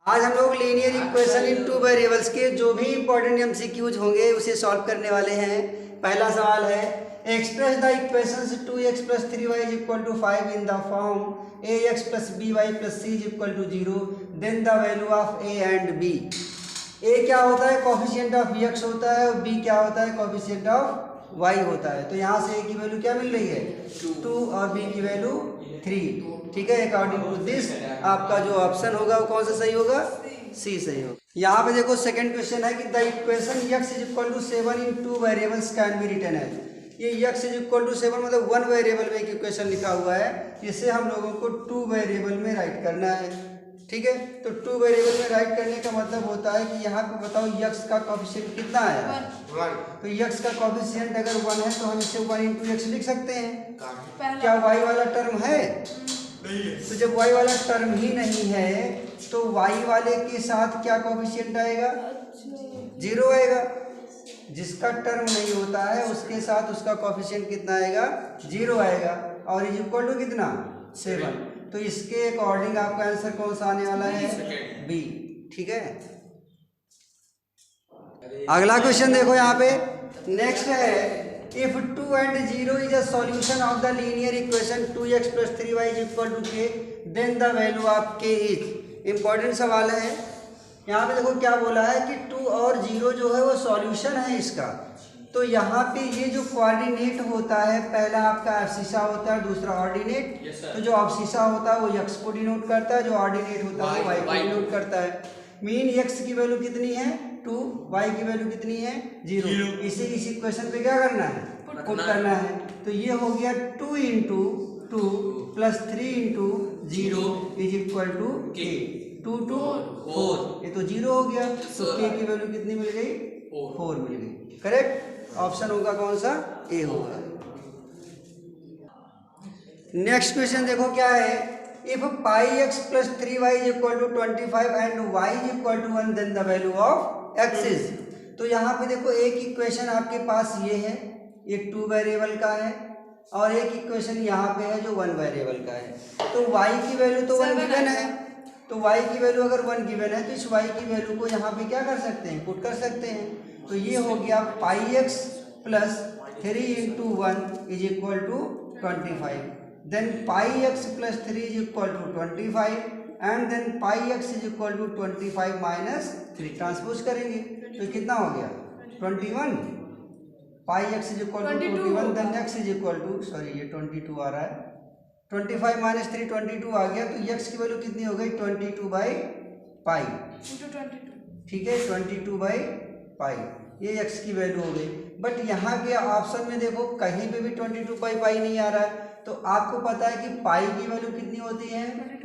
आज हम लोग linear equation in two variables के जो भी इंपॉर्टेंट एमसीक्यूज होंगे उसे सॉल्व करने वाले हैं। पहला सवाल है express the equations 2x + 3y = 5 in the form ax + by + c = 0 then the value of a and b। a क्या होता है? कोफिशिएंट ऑफ x होता है और b क्या होता है? कोफिशिएंट ऑफ y होता है। तो यहाँ से a की वैल्यू क्या मिल रही है? 2 और b की वैल्यू 3। ठीक है, अकॉर्डिंग टू दिस आपका जो ऑप्शन होगा वो कौन सा सही होगा? सी सही होगा। यहाँ पे देखो सेकंड क्वेश्चन है कि the equation x = 7 in two variables can be written as. ये x = 7 मतलब वन वेरिएबल में एक इक्वेशन लिखा हुआ है, इसे हम लोगों को टू वेरिएबल में राइट करना है। ठीक है, तो टू वेरिएबल में राइट करने का मतलब होता है कि यहाँ पे बताओ x का कोफिशिएंट कितना आया? 1। तो x का कोफिशिएंट अगर 1 है तो हम इसे 1 × x लिख सकते हैं। क्या y वाला टर्म है? तो जब y वाला टर्म ही नहीं है तो y वाले के साथ क्या कोफिशिएंट आएगा? 0 आएगा। जिसका टर्म नहीं होता है उसके साथ उसका कोफिशिएंट कितना आएगा? 0 आएगा। और इज इक्वल टू कितना? 7। तो इसके अकॉर्डिंग आपका आंसर कौन सा आने वाला है? बी। ठीक है, अगला क्वेश्चन देखो यहाँ पे। नेक्स्ट है if 2 and 0 is a solution of the linear equation 2x + 3y = k then the value of k is। Important सवाल है। यहाँ पे देखो क्या बोला है कि 2 और 0 जो है वो सॉल्यूशन है इसका। तो यहाँ पे ये जो कोऑर्डिनेट होता है, पहला आपका एब्सिसा होता है, दूसरा ऑर्डिनेट। तो जो एब्सिसा होता है वो x को डिनोट करता है, जो ऑर्डिनेट होता है वो y को डिनोट करता है। मीन x की वैल्यू कितनी है? 2, y की वैल्यू कितनी है? 0। इसे इस इक्वेशन पे क्या करना है? पुट करना है। तो ये हो गया 2 × 2 + 3 × 0 = k। 2 2 4, ये तो 0 हो गया। तो k की वैल्यू कितनी मिल गई? 4 मिल गई। करेक्ट ऑप्शन होगा कौन सा? ए होगा। नेक्स्ट क्वेश्चन देखो क्या है। If πx + 3y = 25 and y = 1 then the value of x is. तो यहाँ पे देखो एक इक्वेशन आपके पास ये है, ये 2 वेरिएबल का है, और एक इक्वेशन यहाँ पे है जो 1 वेरिएबल का है। तो y की वैल्यू तो 1 गिवन है, तो y की वैल्यू अगर 1 गिवन है तो इस y की वैल्यू को यहाँ पे क्या कर सकते हैं? पुट कर सकते हैं। तो ये हो गया πx + 3 × 1 = 25 then πx + 3 = 25 and then πx = 25 - 3 transpose करेंगे तो कितना हो गया? 21। πx = 21 देन x = सॉरी ये 22 आ रहा है। 25 - 3 22 आ गया। तो x की वैल्यू कितनी हो गई? 22/π। ठीक है, 22/π ये x की वैल्यू हो गई। बट यहाँ के ऑप्शन में देखो कहीं पे भी 22/π नहीं आ रहा है। तो आपको पता है कि पाई की वैल्यू कितनी होती है?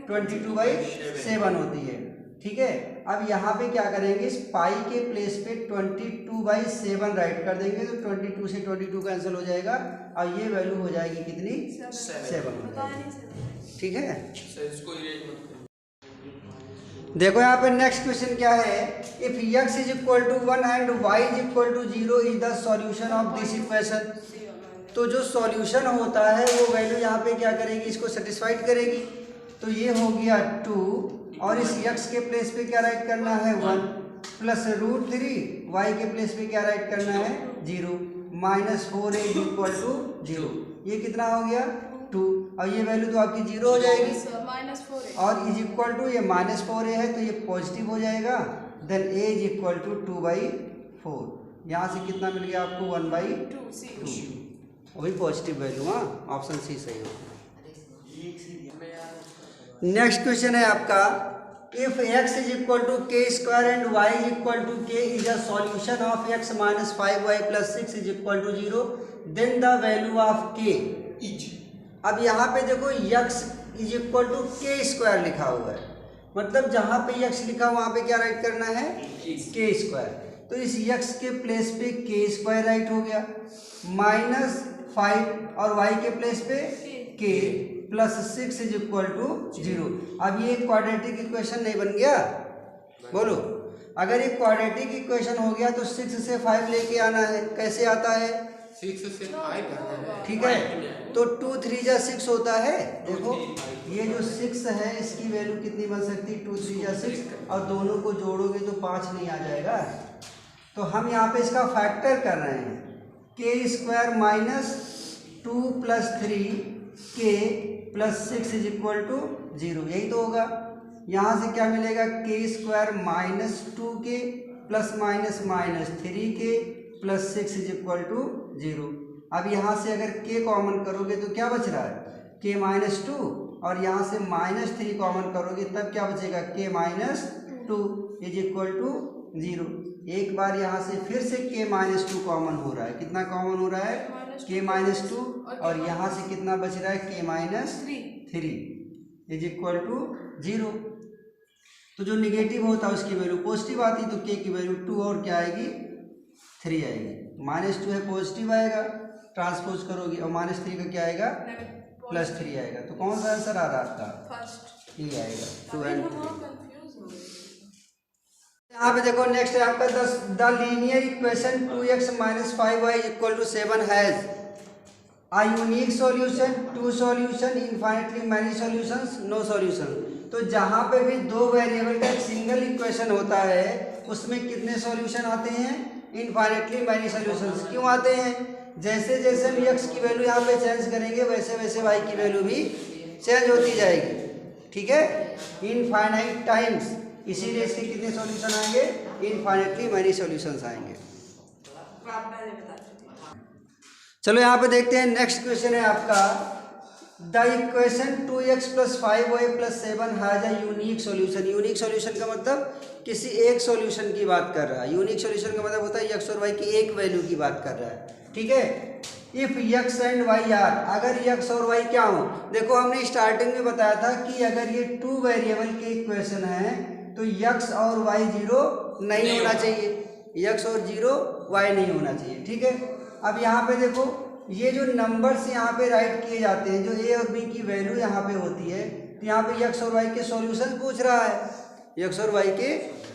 22/7 होती है। ठीक है, अब यहाँ पे क्या करेंगे? इस पाई के प्लेस पे 22/7 राइट कर देंगे तो 22 से 22 कैंसिल हो जाएगा और ये वैल्यू हो जाएगी कितनी? 7 हो जाएगी। ठीक है, देखो यहाँ पे नेक्स्ट क्वेश्चन क्या है। If x = 1 and y = 0 is the solution of this equation. तो जो सॉल्यूशन होता है वो वैल्यू यहाँ पे क्या करेगी? इसको सेटिस्फाइड करेगी। तो ये हो गया 2 और इस x के प्लेस पे क्या राइट करना है? 1 + √3 y के प्लेस पे क्या राइट करना है? 0 - 4a = 0। ये कितना हो गया? 2 और ये वैल्यू तो आपकी 0 हो जाएगी और इज इक्वल टू ये -4a है तो ये पॉजिटिव हो जाएगा। Then a = 2/4। यहाँ से कितना मिल गया आपको? 1/2। वही पॉजिटिव वैल्यू। हाँ, ऑप्शन सी सही हो। नेक्स्ट क्वेश्चन है आपका if x = k² and y = k is a solution of x - 5y + 6 = 0 then the value of k is. अब यहाँ पे देखो x = k² लिखा हुआ है, मतलब जहाँ पे x लिखा वहाँ पे क्या राइट करना है? k²। तो इस x के प्लेस पे k² राइट हो गया, -5 और y के प्लेस पे k + 6 = 0। अब ये क्वाड्रेटिक इक्वेशन नहीं बन गया? बोलो, अगर ये क्वाड्रेटिक इक्वेशन हो गया तो 6 से 5 लेके आना है। कैसे आता है? 6 से 5 है। ठीक है, तो 2 3 जा 6 होता है। देखो ये जो 6 है इसकी वैल्यू कितनी बन सकती है, 2 3 जा 6, और दोनों को जोड़ोगे तो 5 नहीं आ जाएगा। तो हम यहाँ पे इसका फैक्टर कर रहे हैं, के स्क्वायर माइनस 2 प्लस 3 के प्लस 6 इज इक्वल टू 0, यही तो होगा। यहाँ से क्या मिलेगा, के स्क्वायर माइनस 2 के प्लस माइनस माइनस 3 के प्लस 6 इज इक्वल टू 0। अब यहाँ से अगर k कॉमन करोगे तो क्या बच रहा है, k माइनस 2, और यहाँ से माइनस 3 कॉमन करोगे तब क्या बचेगा, k minus 2 is equal to 0। एक बार यहाँ से फिर से k माइनस 2 कॉमन हो रहा है, कितना कॉमन हो रहा है, k माइनस 2, और यहाँ से कितना बच रहा है, k minus 3 is equal to 0। तो जो निगेटिव होता है उसकी वैल्यू पॉजिटिव आती, तो k की वैल्यू 2 और क्या आएगी, 3 आएगी। -2 है पॉजिटिव आएगा, ट्रांसपोज करोगे, और -3 का क्या आएगा, +3 आएगा। तो कौन सा आंसर आ रहा है आपका, फर्स्ट ये आएगा 2 एंड 3। यहाँ पे देखो नेक्स्ट है आपका the linear equation 2x minus 5y equal to 7 has a unique solution, 2 solution, infinitely many solutions, no solution. तो जहाँ पे भी 2 वेरिएबल का एक सिंगल इक्वेशन होता है उसमें कितने सॉल्यूशन आते हैं, इनफाइनाइटली मैनी सॉल्यूशंस। क्यों आते हैं, जैसे जैसे हम x की वैल्यू यहाँ पे चेंज करेंगे वैसे वैसे y की वैल्यू भी चेंज होती जाएगी। ठीक है, इनफाइनाइट टाइम्स, इसीलिए इसके कितने सॉल्यूशन आएंगे, इनफाइनाइटली मैनी सॉल्यूशंस आएंगे। चलो यहाँ पे देखते हैं, नेक्स्ट क्वेश्चन है आपका the equation 2x plus 5y plus 7 has a unique solution. Unique solution का मतलब किसी एक सॉल्यूशन की बात कर रहा है। यूनिक सॉल्यूशन का मतलब होता है x और y की एक वैल्यू की बात कर रहा है। ठीक है, if x and y are, अगर x और y क्या हो, देखो हमने स्टार्टिंग में बताया था कि अगर ये 2 वेरिएबल के इक्वेशन है तो x और y 0 नहीं होना चाहिए, x और 0 y नहीं होना चाहिए। ठीक है, अब यहाँ पे देखो ये जो नंबर्स यहाँ पे राइट किए जाते हैं, जो a और b की वैल्यू यहाँ पे होती है, तो यहाँ पे x और y के सॉल्यूशन पूछ रहा है, x और y के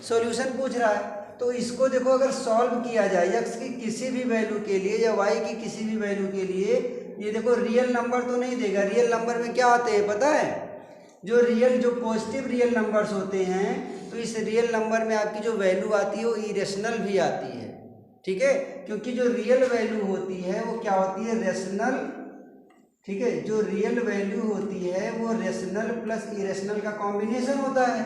सॉल्यूशन पूछ रहा है। तो इसको देखो अगर सॉल्व किया जाए x की किसी भी वैल्यू के लिए या y की किसी भी वैल्यू के लिए, ये देखो रियल नंबर तो नहीं देगा। रियल नंबर में क्या आते हैं पता है, जो पॉजिटिव रियल नंबर्स होते हैं, तो इस रियल नंबर में आपकी जो वैल्यू आती है वो इरेशनल भी आती है। ठीक है, क्योंकि जो रियल वैल्यू होती है वो क्या होती है, रेशनल। ठीक है, जो रियल वैल्यू होती है वो रेशनल प्लस इरेशनल का कॉम्बिनेशन होता है।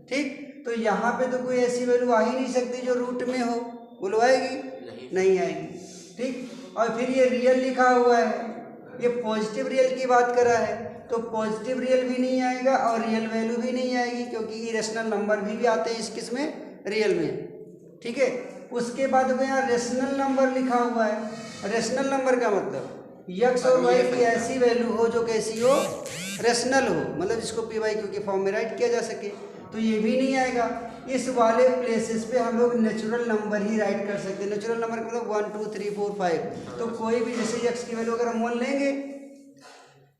ठीक, तो यहाँ पे तो कोई ऐसी वैल्यू आ ही नहीं सकती जो रूट में हो, बोलो आएगी, नहीं आएगी। ठीक, और फिर ये रियल लिखा हुआ है, ये पॉजिटिव रियल की बात कर रहा है, तो पॉजिटिव रियल भी नहीं आएगा और रियल वैल्यू भी नहीं आएगी, क्योंकि इरेशनल नंबर भी आते हैं इस किस्म में रियल में। ठीक है, उसके बाद यहाँ रेशनल नंबर लिखा हुआ है। रेशनल नंबर का मतलब x और y की ऐसी वैल्यू हो जो कैसी हो, रेशनल हो, मतलब जिसको पी वाई क्यू के फॉर्म में राइट किया जा सके, तो ये भी नहीं आएगा। इस वाले प्लेसेस पे हम लोग नेचुरल नंबर ही राइट कर सकते हैं। नेचुरल नंबर का मतलब 1 2 3 4 5, तो कोई भी जैसे x की वैल्यू अगर हम 1 लेंगे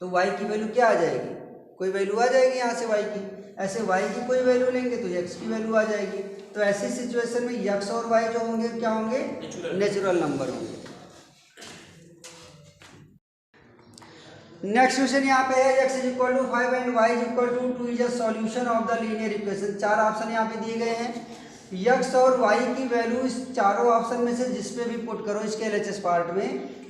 तो y की वैल्यू क्या आ जाएगी, कोई वैल्यू आ जाएगी यहाँ से y की। ऐसे y की कोई वैल्यू लेंगे तो x की वैल्यू आ जाएगी। तो ऐसी सिचुएशन में x और y जो होंगे क्या होंगे, नेचुरल नंबर होंगे। नेक्स्ट क्वेश्चन यहाँ पे है x is equal to 5 and y is equal to 2 is a solution of the linear equation. 4 option यहाँ पे दिए गए हैं। x और y की वैल्यू इस चारों ऑप्शन में से जिस पे भी पुट करो इसके LHS पार्ट में,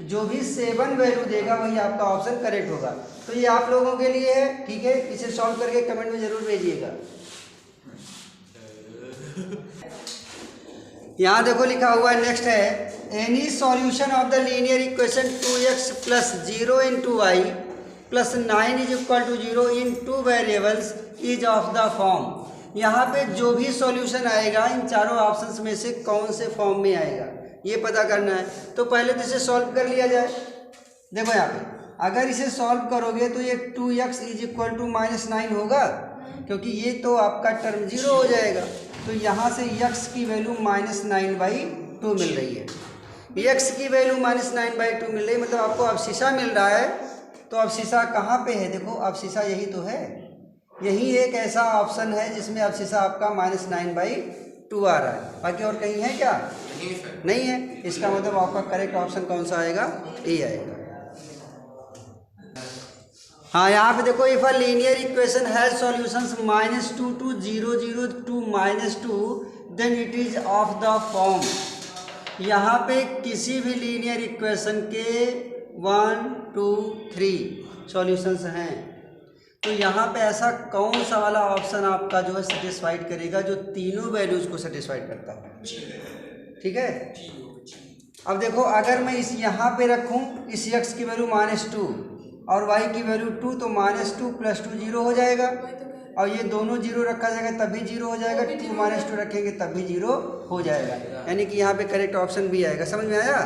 जो भी 7 वैल्यू देगा वही आपका ऑप्शन करेक्ट होगा। तो ये आप लोगों के लिए है। ठीक है, इसे सॉल्व करके कमेंट में जरूर भेजिएगा। यहाँ देखो लिखा हुआ है, नेक्स्ट है any solution of the linear equation 2x plus 0 into Y plus 9 is equal to 0 in 2 variables is of the form. यहाँ पे जो भी सॉल्यूशन आएगा इन चारों ऑप्शंस में से कौन से फॉर्म में आएगा ये पता करना है। तो पहले तो इसे सॉल्व कर लिया जाए। देखो यहाँ पे अगर इसे सॉल्व करोगे तो ये 2x इज इक्वल टू -9 होगा, क्योंकि ये तो आपका टर्म 0 हो जाएगा। तो यहाँ से x की वैल्यू -9/2 मिल रही है। x की वैल्यू -9/2 मिल रही है, मतलब आपको अवशिषा मिल रहा है। तो अवशिषा कहाँ पे है, देखो अवशिषा यही तो है। यही एक ऐसा ऑप्शन है जिसमें अवशिषा आपका -9/2 2 आ रहा है, बाकी और कहीं है क्या? नहीं सर। नहीं है। इसका मतलब आपका करेक्ट ऑप्शन कौन सा आएगा? ए आएगा। हाँ, यहाँ पे देखो, if a linear equation has solutions -2 to 0 0 to -2 then it is of the form. यहाँ पे किसी भी लीनियर इक्वेशन के 1 2 3 सॉल्यूशंस हैं, तो यहाँ पे ऐसा कौन सा वाला ऑप्शन आपका जो है सेटिस्फाइड करेगा जो तीनों वैल्यूज को सेटिस्फाइड करता है? ठीक है। अब देखो, अगर मैं इस यहाँ पे रखूँ इस x की वैल्यू -2 और y की वैल्यू 2, तो -2 + 2 0 हो जाएगा, और ये दोनों 0 रखा जाएगा तब भी 0 हो जाएगा, 2 - 2 रखेंगे तब भी 0 हो जाएगा, यानी कि यहाँ पे करेक्ट ऑप्शन भी आएगा। समझ में आया?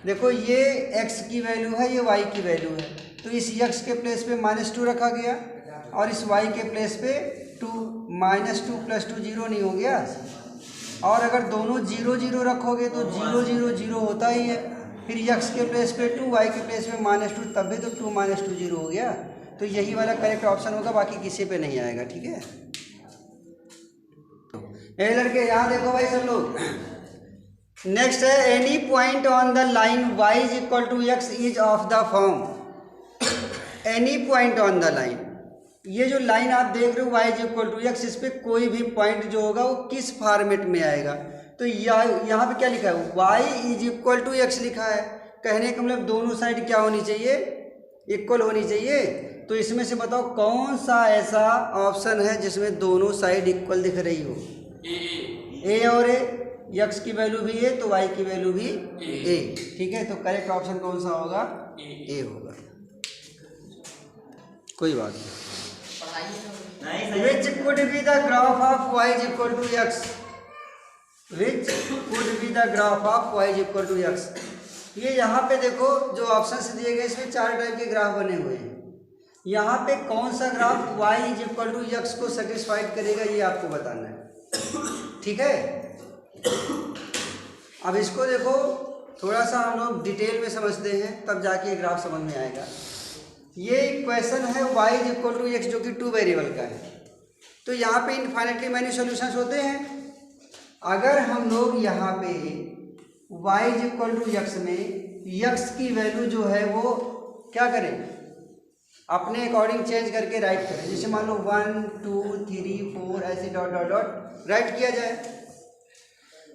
देखो, ये x की वैल्यू है, ये y की वैल्यू है, तो इस x के प्लेस पे -2 रखा गया और इस y के प्लेस पे 2, -2 + 2 0 नहीं हो गया। और अगर दोनों 0 0 रखोगे तो 0 0 0 होता ही है, फिर x के प्लेस पे 2, y के प्लेस पे -2, तब भी तो 2 - 2 0 हो गया। तो यही वाला करेक्ट ऑप्शन होगा, बाकी किसी पे नहीं आएगा। ठीक है, ये लड़के यहाँ देखो भाई सब लोग। नेक्स्ट है, any point on the line y = x is of the form. Any point on the line, ये जो लाइन आप देख रहे हो y = x, इस पे कोई भी पॉइंट जो होगा वो किस फॉर्मेट में आएगा? तो यहाँ पे क्या लिखा है? y = x लिखा है। कहने का मतलब दोनों साइड क्या होनी चाहिए? इक्वल होनी चाहिए। तो इसमें से बताओ कौन सा ऐसा ऑप्शन है जिसमें दोनों साइड इक्वल दिख रही हो? ए और ए, x की वैल्यू भी ए तो y की वैल्यू भी ए। ठीक है, तो करेक्ट ऑप्शन कौन सा होगा? ए होगा। कोई बात नहीं। Which could be the graph of y = x? Which could be the graph of y = x? ये यहाँ पे देखो, जो ऑप्शन दिए गए इसमें 4 टाइप के ग्राफ बने हुए हैं। यहाँ पे कौन सा ग्राफ y = x को सेटिस्फाइड करेगा, ये आपको बताना है। ठीक है, अब इसको देखो, थोड़ा सा हम लोग डिटेल में समझते हैं, तब जाके ग्राफ समझ में आएगा। ये इक्वेशन है y = x, जो कि 2 वेरिएबल का है। तो यहाँ पे इनफाइनाइटली मैनी सॉल्यूशंस होते हैं। अगर हम लोग यहाँ पे y = x में x की वैल्यू जो है वो क्या करें? अपने अकॉर्डिंग चेंज करके राइट करें। जैसे मान लो 1 2 3 4 ऐसे डॉट डॉट डॉट राइट किया जाए।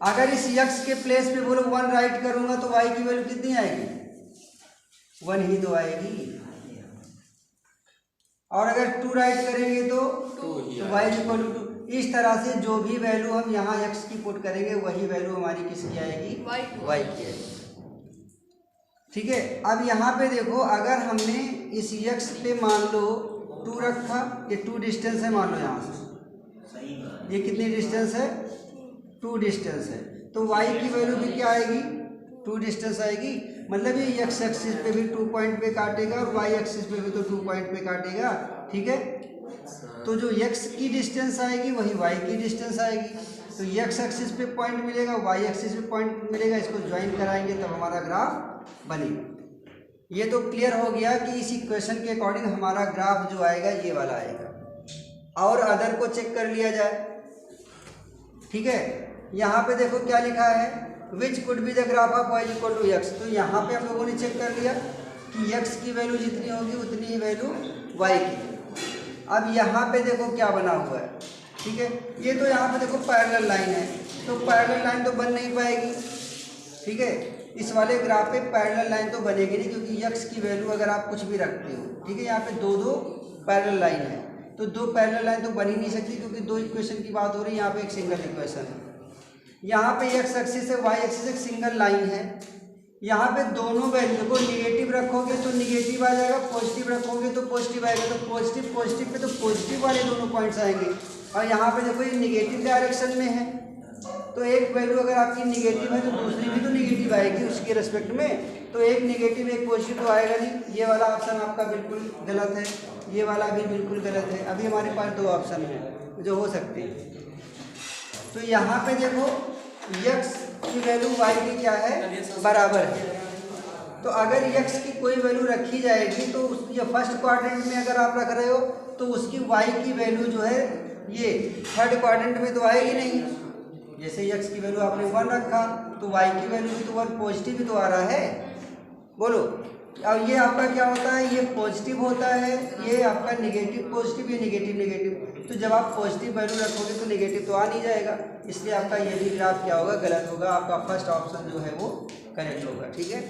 अगर इस x के प्लेस पे बोलो 1 राइट करूँगा तो y की वैल्यू कितनी आएगी? 1 ही तो आएगी। और अगर 2 राइट करेंगे तो y = 2। इस तरह से जो भी वैल्यू हम यहाँ x की पुट करेंगे वही वैल्यू हमारी किसकी आएगी? y की आएगी। ठीक है, अब यहाँ पे देखो, अगर हमने इस x पे मान लो 2 रखा, ये 2 डिस्टेंस है, मान लो यहाँ से ये कितनी डिस्टेंस है? 2 डिस्टेंस है, तो y की वैल्यू भी क्या आएगी? 2 डिस्टेंस आएगी। मतलब ये x एक्सिस पे भी 2 पॉइंट पे काटेगा और y एक्सिस पे भी तो 2 पॉइंट पे काटेगा। ठीक है, तो जो x की डिस्टेंस आएगी वही y की डिस्टेंस आएगी। तो x एक्सिस पे पॉइंट मिलेगा, y एक्सिस पे पॉइंट मिलेगा, इसको ज्वाइन कराएंगे तब हमारा ग्राफ बनेगा। ये तो क्लियर हो गया कि इस इक्वेशन के अकॉर्डिंग हमारा ग्राफ जो आएगा ये वाला आएगा। और अदर को चेक कर लिया जाए। ठीक है, यहाँ पे देखो क्या लिखा है, which could be the graph of y = x। तो यहाँ पे हम लोगों ने चेक कर लिया कि x की वैल्यू जितनी होगी उतनी ही वैल्यू y की। अब यहाँ पे देखो क्या बना हुआ है। ठीक है, ये तो यहाँ पे देखो पैरेलल लाइन है, तो पैरेलल लाइन तो बन नहीं पाएगी। ठीक है, इस वाले ग्राफ पे पैरेलल लाइन तो बनेगी नहीं, क्योंकि x की वैल्यू अगर आप कुछ भी रखते हो, ठीक है, यहाँ पे 2 पैरेलल लाइन है, तो 2 पैरेलल लाइन तो बन ही नहीं सकती, क्योंकि 2 इक्वेशन की बात हो रही है, यहाँ पे एक सिंगल इक्वेशन है। यहाँ पे x एक्सिस है, y एक्सिस एक सिंगल लाइन है। यहाँ पे दोनों वैल्यू को निगेटिव रखोगे तो निगेटिव आ जाएगा, पॉजिटिव रखोगे तो पॉजिटिव आएगा। तो पॉजिटिव पॉजिटिव पे तो पॉजिटिव वाले दोनों पॉइंट्स आएंगे। और यहाँ पे देखो ये निगेटिव डायरेक्शन में है, तो एक वैल्यू अगर आपकी निगेटिव है तो दूसरी भी तो निगेटिव आएगी उसके रिस्पेक्ट में। तो एक निगेटिव एक पॉजिटिव तो आएगा नहीं। ये वाला ऑप्शन आपका बिल्कुल गलत है, ये वाला भी बिल्कुल गलत है। अभी हमारे पास 2 ऑप्शन हैं जो हो सकते हैं। तो यहाँ पे देखो x की वैल्यू y की क्या है? बराबर है। तो अगर x की कोई वैल्यू रखी जाएगी तो उसकी फर्स्ट क्वाड्रेंट में अगर आप रख रहे हो तो उसकी y की वैल्यू जो है ये थर्ड क्वाड्रेंट में तो आएगी नहीं। जैसे x की वैल्यू आपने 1 रखा तो y की वैल्यू भी तो 1 पॉजिटिव भी तो आ रहा है। बोलो अब ये आपका क्या होता है, ये पॉजिटिव होता है, ये आपका नेगेटिव पॉजिटिव, ये नेगेटिव नेगेटिव। तो जब आप पॉजिटिव वैल्यू रखोगे तो नेगेटिव तो आ नहीं जाएगा, इसलिए आपका ये भी ग्राफ क्या होगा, गलत होगा। आपका फर्स्ट ऑप्शन जो है वो करेक्ट होगा। ठीक है।